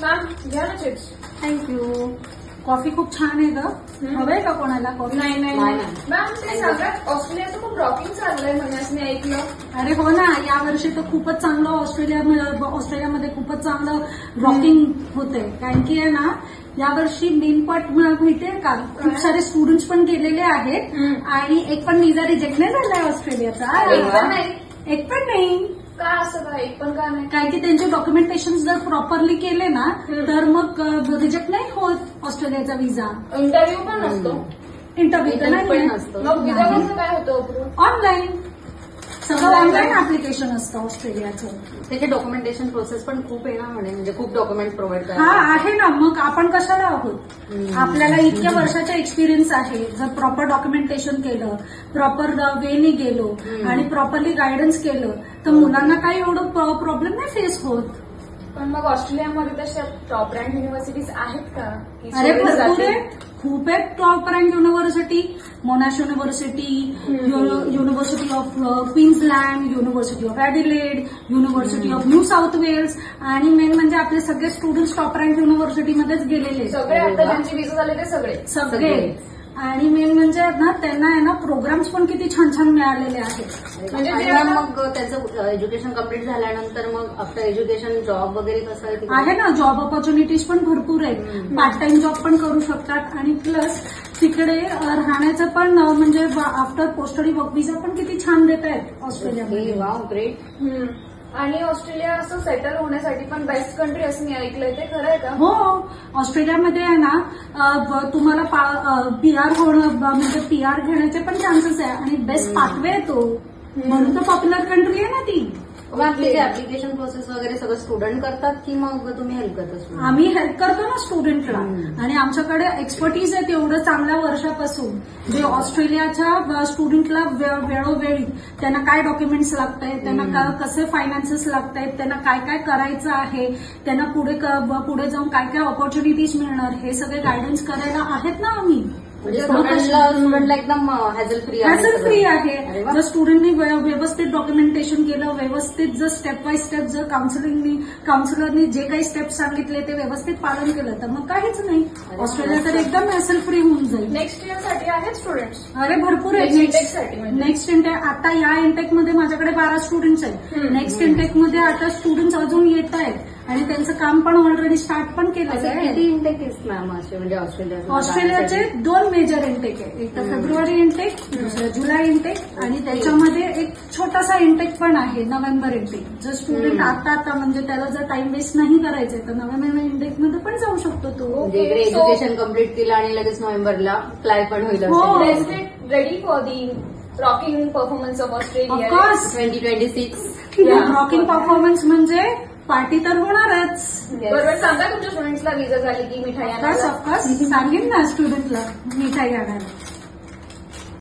Ma'am घ्या ना chips. Thank you. Coffee खूप छान आहे ग. हवंय का कोणाला कॉफी? नाही मॅम ते सगळ्यात ऑस्ट्रेलियाचं खूप रॉकिंग चाललंय म्हणजे असं मी ऐकलं. अरे हो ना, यावर्षी तर खूपच चांगलं ऑस्ट्रेलियामध्ये खूपच चांगलं रॉकिंग होतंय. कारण की आहे ना, यावर्षी मेन पार्ट माहितीये का, खूप सारे स्टुडंट्स पण गेलेले आहेत आणि एक पण विजा रिजेक्ट नाही झालाय ऑस्ट्रेलियाचा. एक पण नाही. का असं काय? एक पण का नाही? कारण की त्यांचे डॉक्युमेंटेशन जर प्रॉपरली केले ना तर मग रिजेक्ट नाही होत ऑस्ट्रेलियाचा विजा. इंटरव्ह्यू पण नसतो. इंटरव्ह्यू तर नाही नसतो. मग विजा कसं काय होतं? ऑनलाईन. सगळं ऑनलाईन ऍप्लिकेशन असतं ऑस्ट्रेलियाचं. त्याचे डॉक्युमेंटेशन प्रोसेस पण खूप आहे ना, म्हणजे खूप डॉक्युमेंट प्रोव्हाइड करतात. हा आहे ना, मग आपण कशाला आहोत? आपल्याला इतक्या वर्षाचा एक्सपिरियन्स आहे. जर प्रॉपर डॉक्युमेंटेशन केलं, प्रॉपर वेने गेलो आणि प्रॉपरली गायडन्स केलं तर मुलांना काही एवढं प्रॉब्लेम नाही फेस होत. पण मग ऑस्ट्रेलियामध्ये तशा टॉप रँक युनिव्हर्सिटीज आहेत का? अरे भरपूर आहे, खूप आहेत top rank university. Monash university, university of Queensland, university of Adelaide, university of New South Wales आणि मेन म्हणजे आपले सगळे स्टुडंट्स टॉप रँक युनिव्हर्सिटीमध्येच गेलेले. सगळे आता ज्यांचे विजा झाले ते सगळे. आणि मेन म्हणजे ना त्यांना आहे ना प्रोग्राम्स पण किती छान छान मिळालेले आहेत. म्हणजे मग त्याचं एज्युकेशन कम्प्लीट झाल्यानंतर मग आफ्टर एज्युकेशन जॉब वगैरे कसं आहे ना, जॉब ऑपॉर्च्युनिटीज पण भरपूर आहेत. पार्ट टाइम जॉब पण करू शकतात आणि प्लस तिकडे राहण्याचं पण म्हणजे आफ्टर पोस्टडी वर्क विजा पण किती छान देत आहेत ऑस्ट्रेलियामध्ये. Wow great. आणि ऑस्ट्रेलिया असं सेटल होण्यासाठी पण बेस्ट कंट्री असं मी ऐकलंय, ते खरं आहे का? हो, ऑस्ट्रेलियामध्ये आहे ना तुम्हाला PR होणं म्हणजे PR घेण्याचे पण चान्सेस आहे आणि बेस्ट पाथवे आहे तो, म्हणून तर पॉप्युलर कंट्री आहे ना ती. ऍप्लिकेशन प्रोसेस वगैरे सगळं स्टुडंट करतात की मग तुम्ही हेल्प करता? आम्ही हेल्प करतो ना स्टुडंटला आणि आमच्याकडे एक्सपर्टीज आहे एवढं चांगल्या वर्षापासून, जे ऑस्ट्रेलियाच्या स्टुडंटला वेळोवेळी त्यांना काय डॉक्युमेंट्स लागत आहेत, त्यांना कसे फायनान्सेस लागत आहेत, त्यांना काय काय करायचं आहे, त्यांना पुढे जाऊन काय काय ऑपॉर्च्युनिटीज मिळणार, हे सगळे गायडन्स करायला आहेत ना आम्ही. म्हणजे स्टुडंटला एकदम हॅझल फ्री आहे. जर स्टुडंटनी व्यवस्थित डॉक्युमेंटेशन केलं, व्यवस्थित जर स्टेप बाय स्टेप जर काउन्सिलरनी जे काही स्टेप सांगितले ते व्यवस्थित पालन केलं तर मग काहीच नाही. ऑस्ट्रेलिया तर एकदम हॅसल फ्री होऊन जाईल. नेक्स्ट इयरसाठी आहेत स्टुडंट्स? अरे भरपूर आहे. नेक्स्ट इंटेक आता या इंटेकमध्ये माझ्याकडे 12 स्टुडंट्स आहेत. नेक्स्ट इंटेकमध्ये आता स्टुडंट्स अजून येत आहेत आणि त्यांचं काम पण ऑलरेडी स्टार्ट पण केलं आहे. किती इंटेक मॅम असे म्हणजे ऑस्ट्रेलियाचे 2 मेजर इंटेक आहे. एक तर फेब्रुवारी इंटेक, दुसरं जुलै इंटेक आणि त्याच्यामध्ये एक छोटासा इंटेक पण आहे नोव्हेंबर इंटेक. जर स्टुडंट आता म्हणजे त्याला जर टाइम वेस्ट नाही करायचंय तर नोव्हेंबर इंटेकमध्ये पण जाऊ शकतो तो. एज्युकेशन कम्प्लीट केलं आणि लगेच नोव्हेंबरला फ्लाय पण होईल. Ready for the rocking performance of Australia 2026. Rocking performance म्हणजे पार्टी तर होणारच. बरोबर. सांगा तुमच्या स्टुडंट्सला विजा झाली की मिठाई आणायला. ऑफकोर्स सांगेन ना स्टुडंटला मिठाई आणायला.